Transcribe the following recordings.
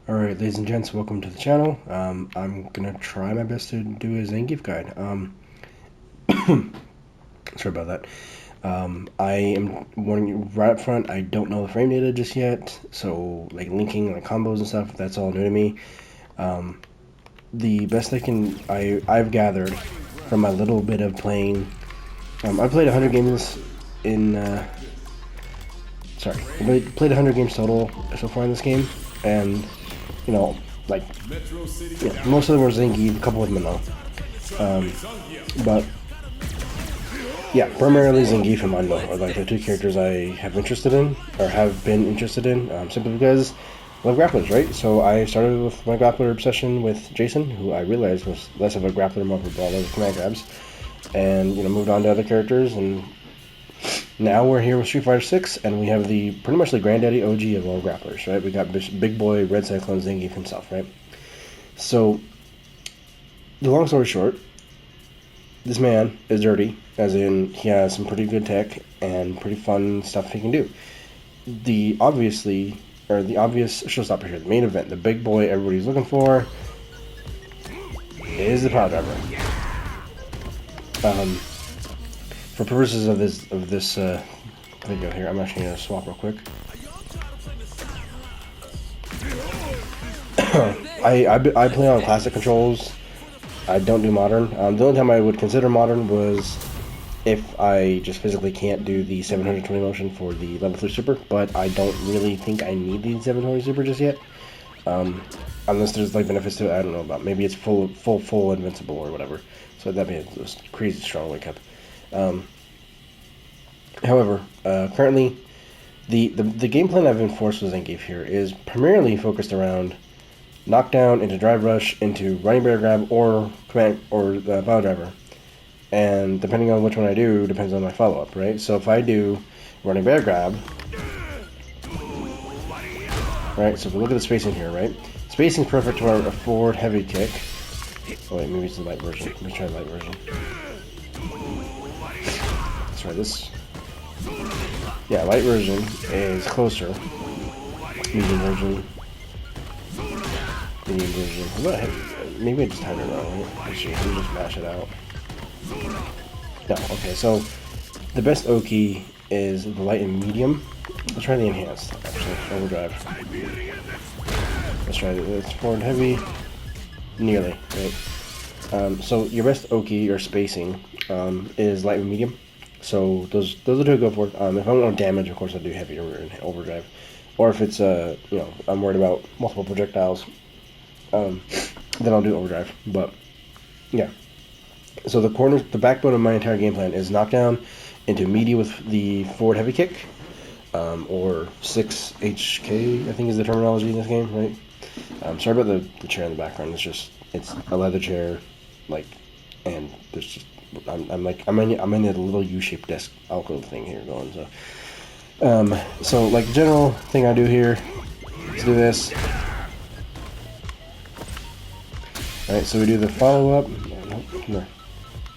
Alright, ladies and gents, welcome to the channel. I'm gonna try my best to do a Zangeif guide. Sorry about that. I am warning you right up front, I don't know the frame data just yet, so like linking like combos and stuff, that's all new to me. The best I've gathered from my little bit of playing, I played 100 games in, sorry, I played 100 games total so far in this game, and you know, like, yeah, most of them were Zangief, a couple of them no. But yeah, primarily Zangief and Mando are like the two characters I have interested in, or have been interested in, simply because I love grapplers, right? So I started with my grappler obsession with Jason, who I realized was less of a grappler, more of a brawler with command grabs, and moved on to other characters, and now we're here with Street Fighter 6, and we have the pretty much the granddaddy OG of all grapplers, right? We got Big Boy Red Cyclone Zangief himself, right? So, the long story short, this man is dirty, as in he has some pretty good tech and pretty fun stuff he can do. The obvious showstopper here, the main event, the big boy everybody's looking for, is the power driver. For purposes of this video here, I'm actually gonna swap real quick. I play on classic controls. I don't do modern. The only time I would consider modern was if I just physically can't do the 720 motion for the level 3 super, but I don't really think I need the 720 super just yet. Unless there's like benefits to it, I don't know about. Maybe it's full invincible or whatever. So that'd be a crazy strong wake up. However, currently, the game plan I've enforced with Zangief here is primarily focused around knockdown into drive rush into running bear grab or command or bow driver, and depending on which one I do depends on my follow up, right? So if I do running bear grab, right? So if we look at the spacing here, right? Spacing is perfect for a forward heavy kick. Oh wait, maybe it's the light version. Let me try the light version. Let's try this. Yeah, light version is closer. Medium version. Medium version. Maybe I just timed it wrong. Actually, let me just mash it out. No, okay, so the best Oki is the light and medium. Let's try the enhanced, actually. Overdrive. Let's try it. It's forward heavy. Nearly, right? So your best Oki or spacing is light and medium. So those are two I go for. If I don't know damage, of course I do heavy or overdrive. Or if it's I'm worried about multiple projectiles, then I'll do overdrive. But yeah. So the backbone of my entire game plan is knockdown into media with the forward heavy kick, or 6HK, I think is the terminology in this game, right? Sorry about the chair in the background. It's a leather chair, like, and there's just I'm in a little U-shaped desk alcove thing here going. So like the general thing I do here is do this. All right, so we do the follow up.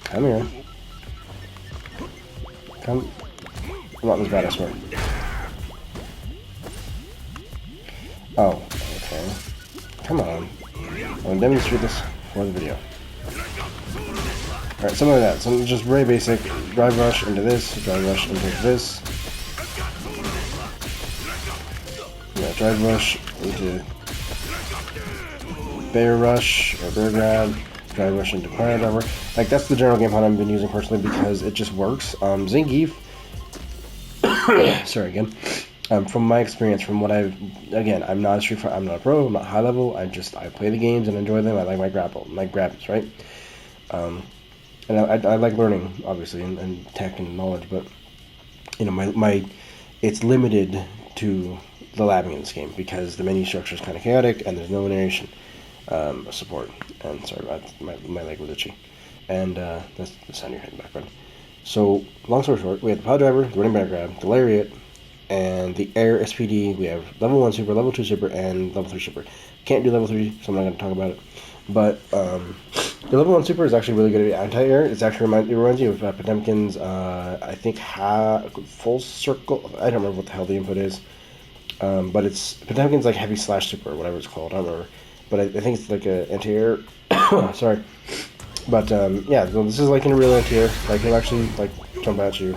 Come here. I'm not this bad, I swear. Oh, okay. Come on. I'm gonna demonstrate this for the video. Alright, something like that. So just very basic. Drive rush into this, drive rush into this. Yeah, drive rush into bear rush or bear grab, drive rush into corner driver. Like, that's the general game plan I've been using personally because it just works. Zangief, sorry again. From my experience, from what I'm not a Street Fighter, I'm not a pro, I'm not high level. I play the games and enjoy them. I like my grabs, right? And I like learning, obviously, and tech and knowledge, but it's limited to the labbing in this game because the menu structure is kind of chaotic and there's no narration support. And sorry about my leg was itchy, and that's the sound you're hearing in the background. So long story short, we have the power driver, the running back grab, the lariat, and the air SPD. We have level 1 super, level 2 super, and level 3 super. Can't do level 3, so I'm not going to talk about it. But the level 1 super is actually really good at anti-air. It reminds you of Potemkin's, I think, full circle. I don't remember what the hell the input is. But it's Potemkin's like heavy slash super, whatever it's called. I don't remember, but I think it's like a anti-air. Sorry, but yeah, so this is like in a real anti-air. Like he'll actually like jump at you.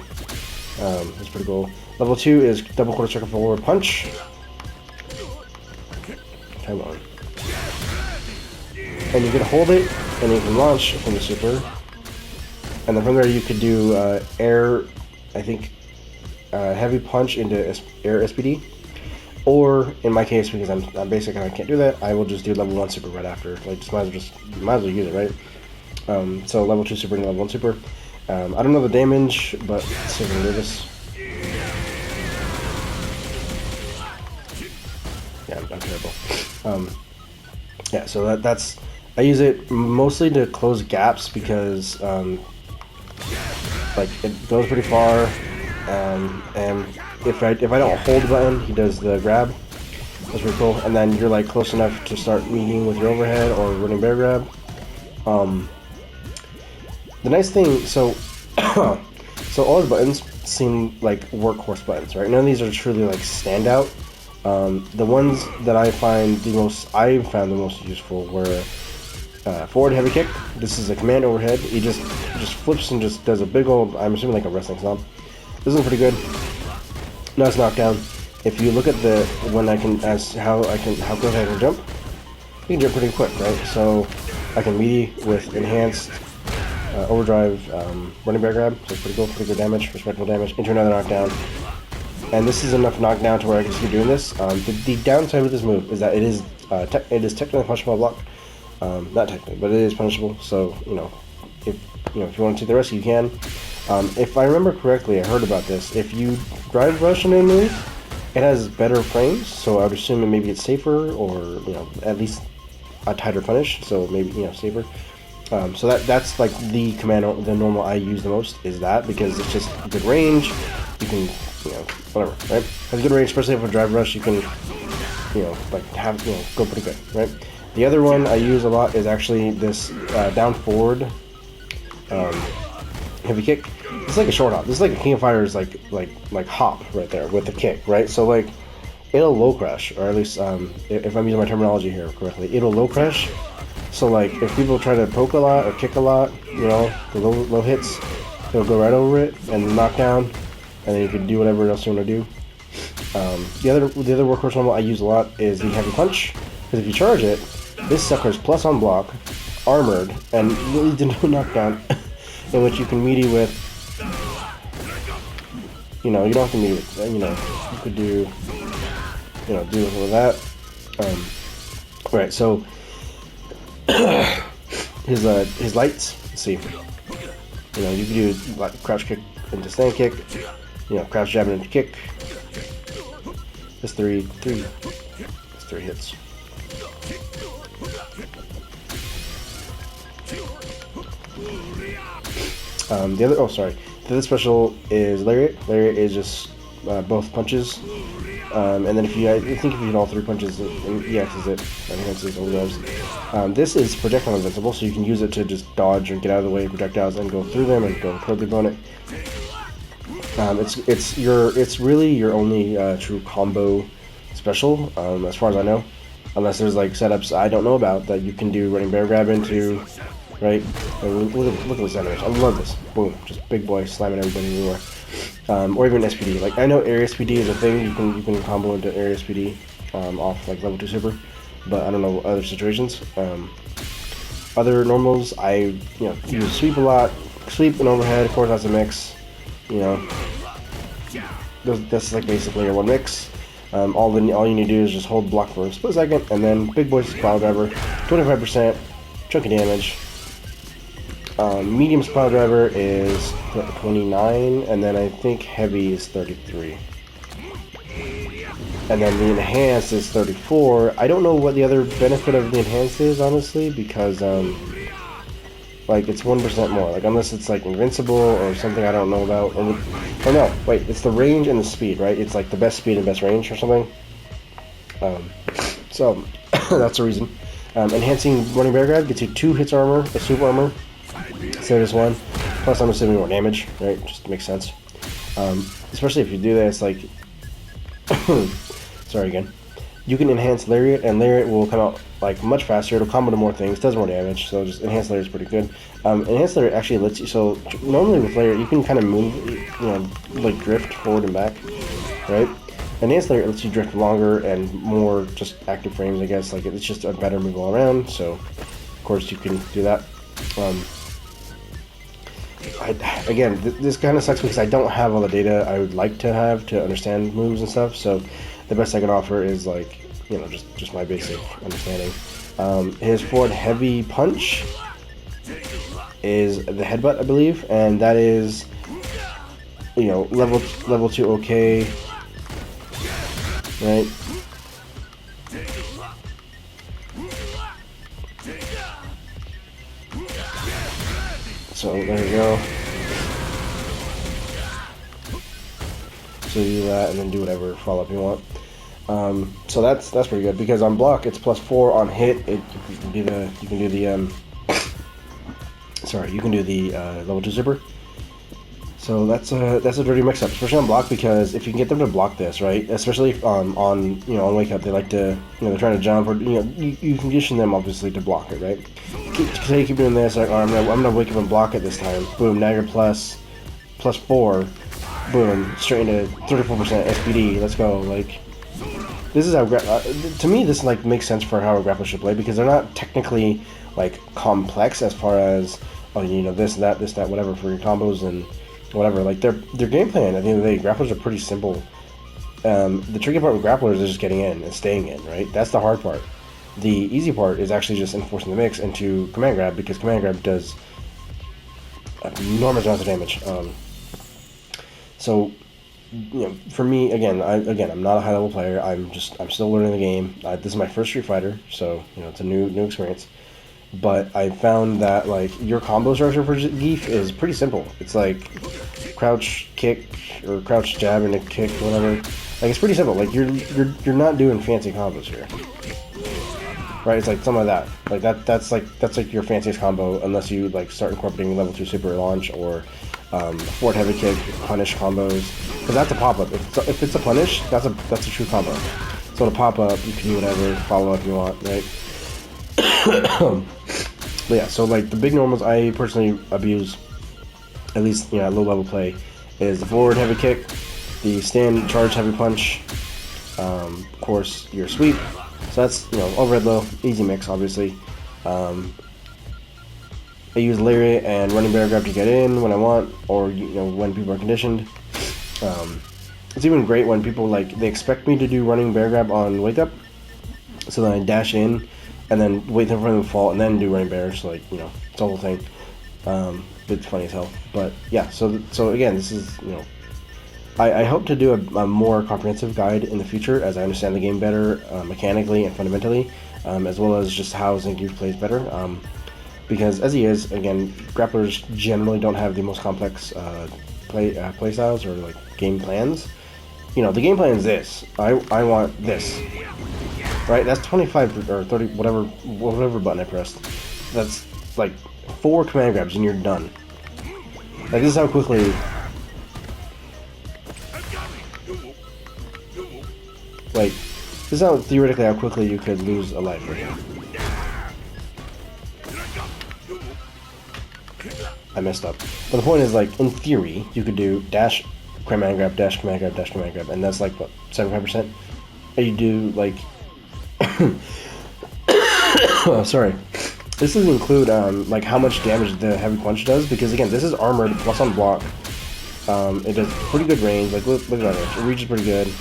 It's pretty cool. Level 2 is double quarter circle forward punch. Come on. And you can hold it, and you can launch from the super. And then from there you could do air, I think, heavy punch into air SPD. Or in my case, because I'm basic and I can't do that, I will just do level 1 super right after. Like might as well use it, right? So level 2 super and level 1 super. I don't know the damage, but let's see if we can do this. Yeah, I'm terrible. Yeah, so that's I use it mostly to close gaps because like it goes pretty far, and if I don't hold the button, he does the grab. That's pretty cool. And then you're like close enough to start meeting with your overhead or running bear grab. The nice thing, so so all his buttons seem like workhorse buttons, right? None of these are truly like standout. The ones that I found the most useful were forward heavy kick. This is a command overhead. He just flips and just does a big old, I'm assuming like a wrestling stomp. This is pretty good. Nice knockdown. If you look at the how quick I can jump, you can jump pretty quick, right? So I can melee with enhanced overdrive running bear grab. So it's pretty cool, pretty good damage, respectable damage into another knockdown. And this is enough knockdown to where I can keep doing this. The downside with this move is that it is technically punishable block. Not technically, but it is punishable. So if you want to take the risk, you can. If I remember correctly, I heard about this. If you drive rush in a move, it has better frames. So I would assume maybe it's safer, or at least a tighter punish. So maybe safer. So that's like the command, the normal I use the most is that, because it's just good range. You can whatever, right? Has good range, especially if a drive rush. You can go pretty good, right? The other one I use a lot is actually this down forward heavy kick. It's like a short hop. This is like a King of Fighters like hop right there with the kick, right? So like it'll low crash, or at least if I'm using my terminology here correctly, it'll low crash. So like if people try to poke a lot or kick a lot, the low hits, it'll go right over it and knock down, and then you can do whatever else you want to do. The other workhorse normal I use a lot is the heavy punch, because if you charge it, this sucker's plus on block, armored, and really do no knockdown, in which you can melee with. You don't have to melee with. You could do. Do with that. Right. So his lights. Let's see. You can do like crouch kick into stand kick. Crouch jab into kick. That's three hits. The other special is Lariat. Lariat is just both punches, and then if you hit all 3 punches, it EXs it, enhances overdrives. This is projectile invincible, so you can use it to just dodge and get out of the way of projectiles and go through them and go totally bone it. It's really your only true combo special, as far as I know, unless there's like setups I don't know about that you can do running bear grab into. Right? Look at this animation. I love this. Boom. Just big boy slamming everybody everywhere. Or even SPD. Like, I know air SPD is a thing. You can combo into air SPD off like level 2 super. But I don't know other situations. Other normals, I use sweep a lot. Sweep and overhead, of course that's a mix. That's like basically your one mix. All you need to do is just hold block for a split second, and then big boy's pile driver, 25%, chunky damage. Medium's pile driver is 29, and then I think heavy is 33. And then the enhanced is 34. I don't know what the other benefit of the enhanced is, honestly, because like it's 1% more. Like unless it's like invincible or something I don't know about. Or no, wait, it's the range and the speed, right? It's like the best speed and best range or something. So that's the reason. Enhancing running bear grab gets you 2 hits armor, a super armor. So there's 1. Plus I'm assuming more damage, right? Just makes sense. Especially if you do this, like sorry again. You can enhance Lariat, and Lariat will come out like much faster. It'll combo to more things, does more damage. So just enhance Lariat is pretty good. Enhance Lariat actually lets you. So normally with Lariat, you can kind of move, like drift forward and back, right? Enhance Lariat lets you drift longer and more just active frames, I guess. Like it's just a better move all around. So of course you can do that. Again, this kind of sucks because I don't have all the data I would like to have to understand moves and stuff. So the best I can offer is like, just my basic understanding. His forward heavy punch is the headbutt, I believe, and that is, level 2 okay, right? So there you go. So you do that and then do whatever follow-up you want. So that's pretty good because on block it's +4, on hit you can do the level 2 zipper. So that's a dirty mix-up, especially on block, because if you can get them to block this, right? Especially on wake up, they like to, they're trying to jump, or you condition them obviously to block it, right? So you keep doing this, like, I'm gonna wake up and block it this time. Boom, now you're +4. Boom, straight into 34% SPD. Let's go. Like, this is how to me this like makes sense for how a grappler should play, because they're not technically like complex as far as this that whatever for your combos and whatever. Like their game plan at the end of the day, grapplers are pretty simple. The tricky part with grapplers is just getting in and staying in, right? That's the hard part. The easy part is actually just enforcing the mix into command grab, because command grab does enormous amounts of damage. So, for me, again, I'm not a high level player. I'm still learning the game. This is my first Street Fighter, so it's a new experience. But I found that like your combo structure for Zangeif is pretty simple. It's like crouch kick or crouch jab and a kick, whatever. Like it's pretty simple. Like you're not doing fancy combos here, right? It's like some of that. Like that's like your fanciest combo, unless you like start incorporating level 2 super launch or forward heavy kick, punish combos, because that's a pop-up. If it's a punish, that's a true combo. So to pop up, you can do whatever follow up you want, right? But yeah, so like the big normals I personally abuse, at least at low level play, is the forward heavy kick, the stand charge heavy punch, of course your sweep. So that's overhead low, easy mix obviously. I use Lariat and running bear grab to get in when I want, or when people are conditioned. It's even great when people they expect me to do running bear grab on wake up, so then I dash in and then wait for them to fall and then do running bears. So it's the whole thing. It's funny as hell, but yeah. So again, this is I hope to do a more comprehensive guide in the future as I understand the game better, mechanically and fundamentally, as well as just how Zangeif plays better. Because as he is, again, grapplers generally don't have the most complex play styles or game plans. The game plan is this. I want this. Right? That's 25 or 30, whatever button I pressed. That's like 4 command grabs and you're done. Like this is how quickly. This is how theoretically how quickly you could lose a life right here. I messed up. But the point is, in theory, you could do dash, command grab, dash, command grab, dash, command grab, and that's what, 75%? And you do, sorry. This doesn't include, how much damage the heavy punch does, because, again, this is armored, plus on block. It does pretty good range. Look at that range. It reaches pretty good.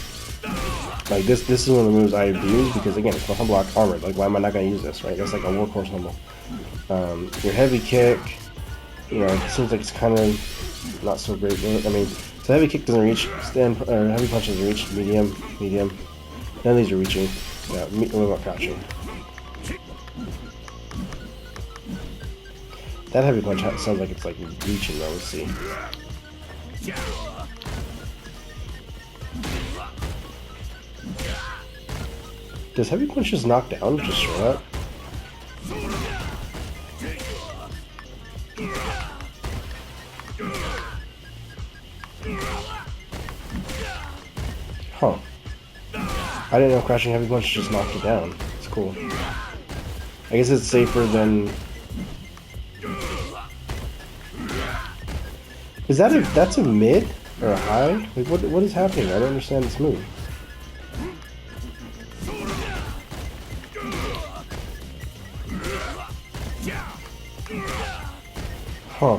This is one of the moves I use, because, again, it's plus on block, armored. Why am I not going to use this, right? That's like a workhorse normal. Your heavy kick... it seems like it's kind of not so great. I mean, so heavy kick doesn't reach, heavy punch doesn't reach, medium. None of these are reaching. Yeah, what about crouching? That heavy punch sounds like it's reaching though. Let's see. Does heavy punch just knock down? Just show up. Huh. I didn't know crashing heavy punch just knocked it down. It's cool. I guess it's safer than... Is that that's a mid? Or a high? Like, what is happening? I don't understand this move. Huh.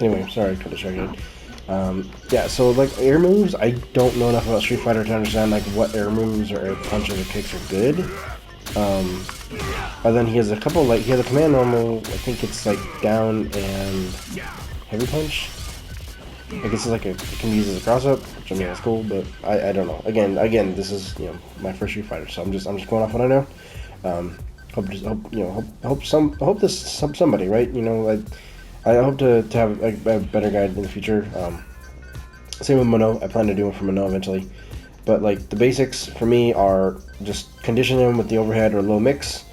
Anyway, sorry, got distracted. Yeah, so like air moves, I don't know enough about Street Fighter to understand like what air moves or air punches or kicks are good. But then he has a couple, like he has a command normal. I think it's like down and heavy punch. I guess it's like it can be used as a cross up, which I mean that's cool, but I don't know. Again, this is my first Street Fighter, so I'm just going off what I know. Hope somebody, right? I hope to have a better guide in the future. Same with Mono. I plan to do one for Mono eventually. But like the basics for me are just condition him with the overhead or low mix,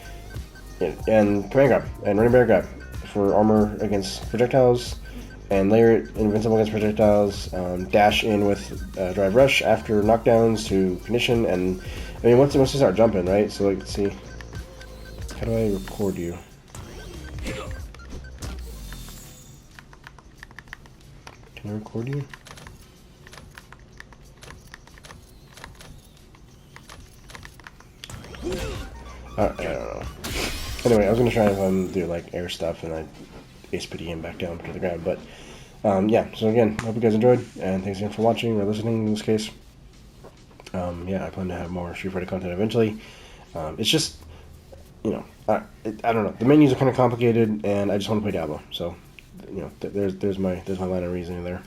and command grab and running bear grab for armor against projectiles, and layer it invincible against projectiles. Dash in with drive rush after knockdowns to condition, and I mean once you start jumping, right? So like, let's see. How do I record you? Can I record you? I don't know. Anyway, I was gonna try and do like air stuff and I ace pity him back down to the ground, but yeah. So again, hope you guys enjoyed, and thanks again for watching or listening in this case. Yeah, I plan to have more Street Fighter content eventually. It's just, I don't know. The menus are kind of complicated, and I just want to play Diablo. So, there's my line of reasoning there.